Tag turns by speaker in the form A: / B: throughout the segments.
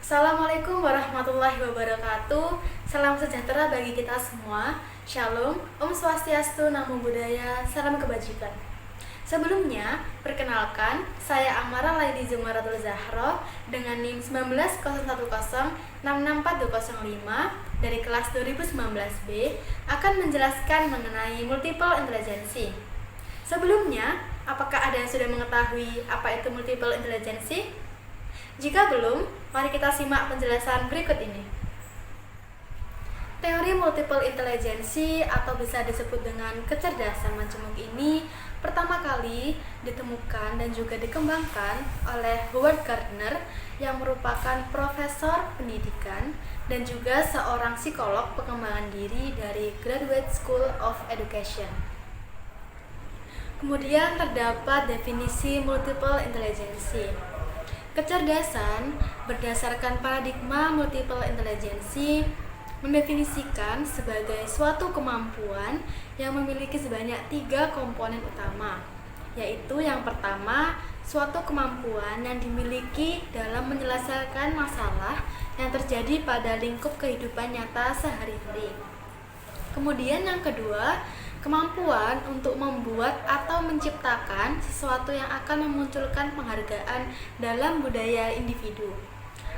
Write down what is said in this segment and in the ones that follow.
A: Assalamualaikum warahmatullahi wabarakatuh. Salam sejahtera bagi kita semua. Shalom, Om Swastiastu, Namo Buddhaya, salam kebajikan. Sebelumnya, perkenalkan, saya Amara Laidi Zumaratul Zahro dengan NIM 191066405 dari kelas 2019B akan menjelaskan mengenai multiple intelligency. Sebelumnya, apakah ada yang sudah mengetahui apa itu multiple intelligency? Jika belum, mari kita simak penjelasan berikut ini. Teori multiple intelligency atau bisa disebut dengan kecerdasan majemuk ini pertama kali ditemukan dan juga dikembangkan oleh Howard Gardner yang merupakan profesor pendidikan dan juga seorang psikolog pengembangan diri dari Graduate School of Education. Kemudian terdapat definisi multiple intelligency. Kecerdasan berdasarkan paradigma multiple intelligency mendefinisikan sebagai suatu kemampuan yang memiliki sebanyak 3 komponen utama, yaitu yang pertama, suatu kemampuan yang dimiliki dalam menyelesaikan masalah yang terjadi pada lingkup kehidupan nyata sehari-hari. Kemudian yang kedua, kemampuan untuk membuat atau menciptakan sesuatu yang akan memunculkan penghargaan dalam budaya individu.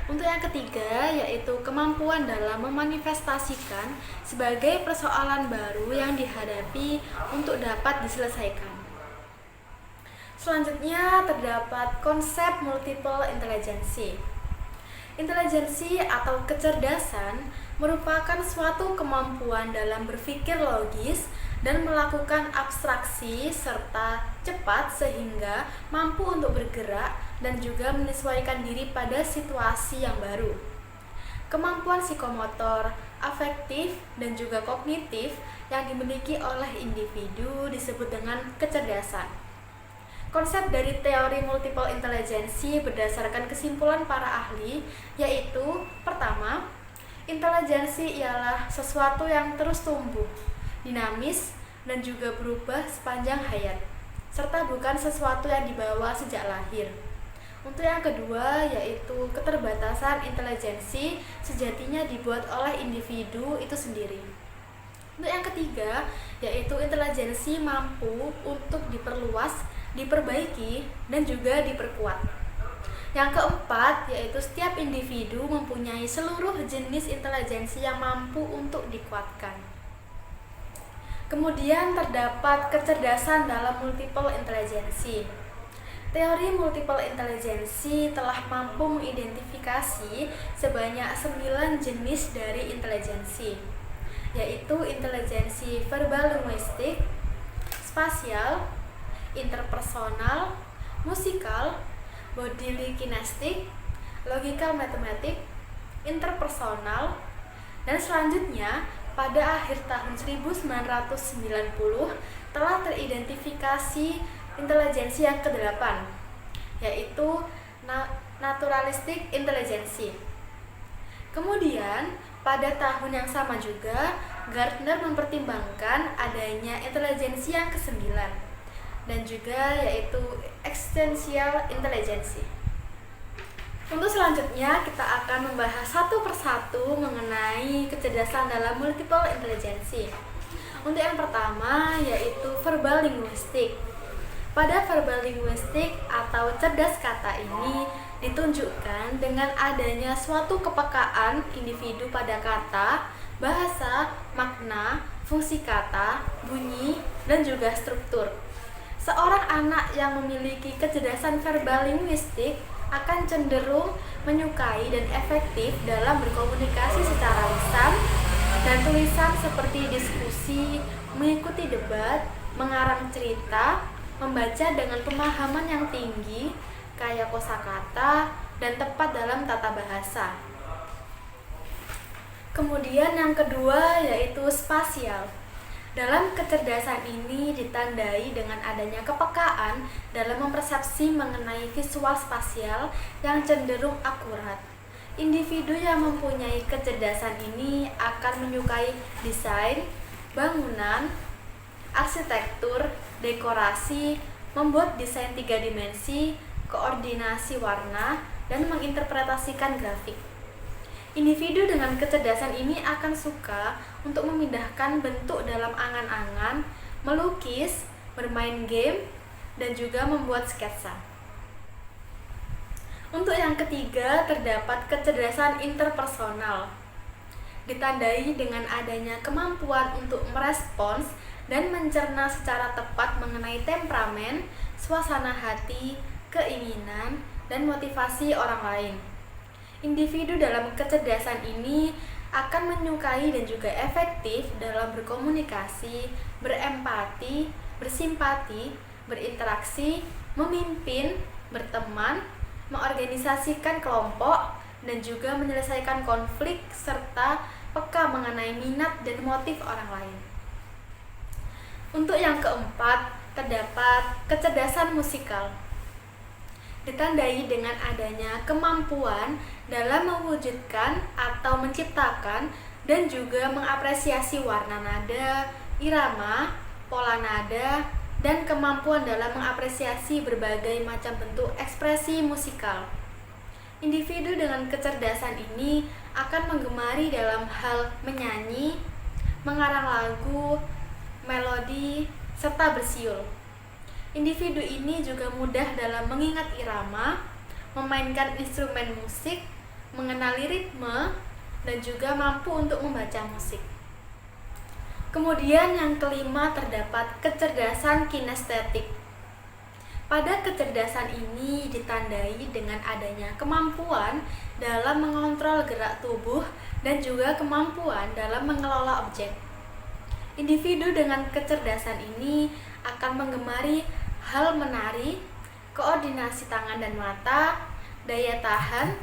A: Untuk yang ketiga, yaitu kemampuan dalam memanifestasikan sebagai persoalan baru yang dihadapi untuk dapat diselesaikan. Selanjutnya terdapat konsep multiple intelligency. Intelijensi atau kecerdasan merupakan suatu kemampuan dalam berpikir logis dan melakukan abstraksi serta cepat sehingga mampu untuk bergerak dan juga menyesuaikan diri pada situasi yang baru. Kemampuan psikomotor, afektif, dan juga kognitif yang dimiliki oleh individu disebut dengan kecerdasan. Konsep dari teori multiple intelligency berdasarkan kesimpulan para ahli, yaitu pertama, intelijensi ialah sesuatu yang terus tumbuh, dinamis, dan juga berubah sepanjang hayat, serta bukan sesuatu yang dibawa sejak lahir. Untuk yang kedua, yaitu keterbatasan intelijensi sejatinya dibuat oleh individu itu sendiri. Untuk yang ketiga, yaitu intelijensi mampu untuk diperluas, diperbaiki, dan juga diperkuat. Yang keempat, yaitu setiap individu mempunyai seluruh jenis intelijensi yang mampu untuk dikuatkan. Kemudian terdapat kecerdasan dalam multiple intelligency. Teori multiple intelligency telah mampu mengidentifikasi sebanyak 9 jenis dari intelijensi, yaitu intelijensi verbal linguistik, spasial, interpersonal, musikal, bodily kinestik, logical matematik, interpersonal, dan selanjutnya pada akhir tahun 1990 telah teridentifikasi intelijensi yang ke-8, yaitu naturalistic intelligence. Kemudian pada tahun yang sama juga Gardner mempertimbangkan adanya intelijensi yang ke-9 dan juga yaitu existential intelligence. Untuk selanjutnya kita akan membahas satu persatu mengenai kecerdasan dalam multiple intelligency. Untuk yang pertama yaitu verbal linguistik. Pada verbal linguistik atau cerdas kata ini ditunjukkan dengan adanya suatu kepekaan individu pada kata, bahasa, makna, fungsi kata, bunyi, dan juga struktur. Seorang anak yang memiliki kecerdasan verbal linguistik akan cenderung menyukai dan efektif dalam berkomunikasi secara lisan dan tulisan seperti diskusi, mengikuti debat, mengarang cerita, membaca dengan pemahaman yang tinggi, kaya kosakata, dan tepat dalam tata bahasa. Kemudian yang kedua yaitu spasial. Dalam kecerdasan ini ditandai dengan adanya kepekaan dalam mempersepsi mengenai visual spasial yang cenderung akurat. Individu yang mempunyai kecerdasan ini akan menyukai desain, bangunan, arsitektur, dekorasi, membuat desain 3 dimensi, koordinasi warna, dan menginterpretasikan grafik. Individu dengan kecerdasan ini akan suka untuk memindahkan bentuk dalam angan-angan, melukis, bermain game, dan juga membuat sketsa. Untuk yang ketiga, terdapat kecerdasan interpersonal. Ditandai dengan adanya kemampuan untuk merespons dan mencerna secara tepat mengenai temperamen, suasana hati, keinginan, dan motivasi orang lain. Individu dalam kecerdasan ini akan menyukai dan juga efektif dalam berkomunikasi, berempati, bersimpati, berinteraksi, memimpin, berteman, mengorganisasikan kelompok, dan juga menyelesaikan konflik serta peka mengenai minat dan motif orang lain. Untuk yang keempat, terdapat kecerdasan musikal. Ditandai dengan adanya kemampuan dalam mewujudkan atau menciptakan dan juga mengapresiasi warna nada, irama, pola nada, dan kemampuan dalam mengapresiasi berbagai macam bentuk ekspresi musikal. Individu dengan kecerdasan ini akan menggemari dalam hal menyanyi, mengarang lagu, melodi, serta bersiul. Individu ini juga mudah dalam mengingat irama, memainkan instrumen musik, mengenali ritme, dan juga mampu untuk membaca musik. Kemudian yang kelima, terdapat kecerdasan kinestetik. Pada kecerdasan ini ditandai dengan adanya kemampuan dalam mengontrol gerak tubuh dan juga kemampuan dalam mengelola objek. Individu dengan kecerdasan ini akan menggemari hal menari, koordinasi tangan dan mata, daya tahan,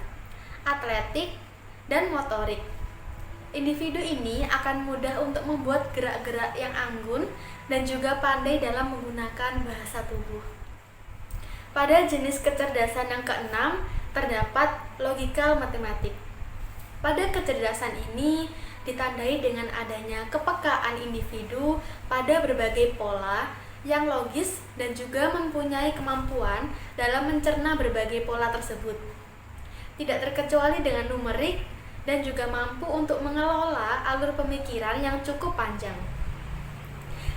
A: atletik, dan motorik. Individu ini akan mudah untuk membuat gerak-gerak yang anggun dan juga pandai dalam menggunakan bahasa tubuh. Pada jenis kecerdasan yang keenam, terdapat logikal matematik. Pada kecerdasan ini ditandai dengan adanya kepekaan individu pada berbagai pola yang logis dan juga mempunyai kemampuan dalam mencerna berbagai pola tersebut. Tidak terkecuali dengan numerik dan juga mampu untuk mengelola alur pemikiran yang cukup panjang.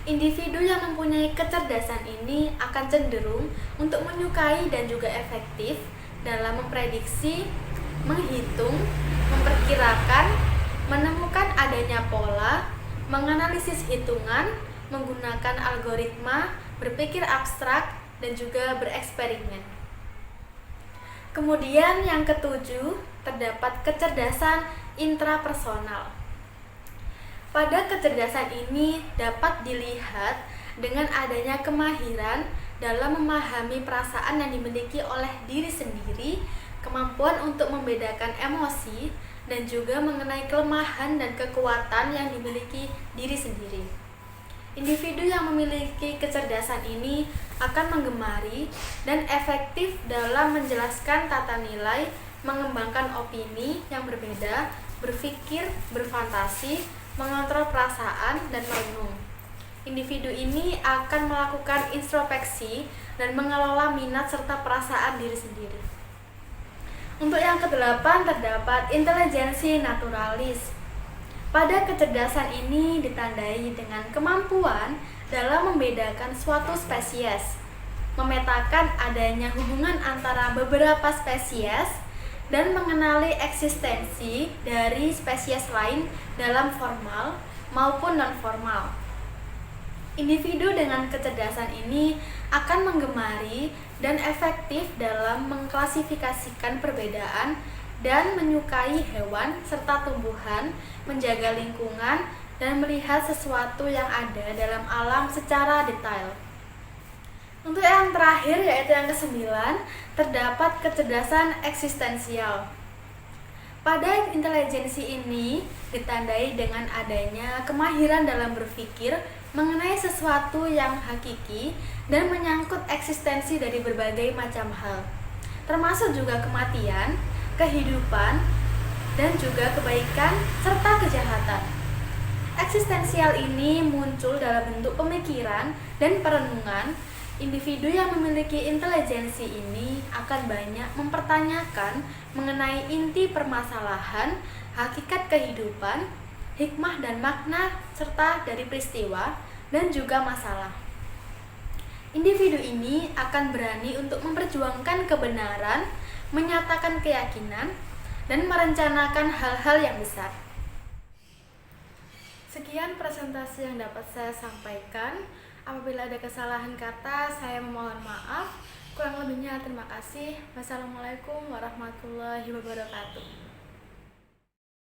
A: Individu yang mempunyai kecerdasan ini akan cenderung untuk menyukai dan juga efektif dalam memprediksi, menghitung, memperkirakan, menemukan adanya pola, menganalisis hitungan, menggunakan algoritma, berpikir abstrak, dan juga bereksperimen. Kemudian yang ketujuh, terdapat kecerdasan intrapersonal. Pada kecerdasan ini dapat dilihat dengan adanya kemahiran dalam memahami perasaan yang dimiliki oleh diri sendiri, kemampuan untuk membedakan emosi, dan juga mengenai kelemahan dan kekuatan yang dimiliki diri sendiri. Individu yang memiliki kecerdasan ini akan menggemari dan efektif dalam menjelaskan tata nilai, mengembangkan opini yang berbeda, berpikir, berfantasi, mengontrol perasaan, dan merenung. Individu ini akan melakukan introspeksi dan mengelola minat serta perasaan diri sendiri. Untuk yang kedelapan, terdapat intelijensi naturalis. Pada kecerdasan ini ditandai dengan kemampuan dalam membedakan suatu spesies, memetakan adanya hubungan antara beberapa spesies, dan mengenali eksistensi dari spesies lain dalam formal maupun non-formal. Individu dengan kecerdasan ini akan menggemari dan efektif dalam mengklasifikasikan perbedaan dan menyukai hewan serta tumbuhan, menjaga lingkungan, dan melihat sesuatu yang ada dalam alam secara detail. Untuk yang terakhir, yaitu yang kesembilan, terdapat kecerdasan eksistensial. Pada intelijensi ini ditandai dengan adanya kemahiran dalam berpikir mengenai sesuatu yang hakiki dan menyangkut eksistensi dari berbagai macam hal, termasuk juga kematian, kehidupan, dan juga kebaikan serta kejahatan. Eksistensial ini muncul dalam bentuk pemikiran dan perenungan Individu yang memiliki intelijensi ini akan banyak mempertanyakan mengenai inti permasalahan, hakikat kehidupan, hikmah dan makna, serta dari peristiwa dan juga masalah. Individu ini akan berani untuk memperjuangkan kebenaran, menyatakan keyakinan, dan merencanakan hal-hal yang besar. Sekian presentasi yang dapat saya sampaikan. Apabila ada kesalahan kata, saya memohon maaf. Kurang lebihnya terima kasih. Wassalamualaikum warahmatullahi wabarakatuh.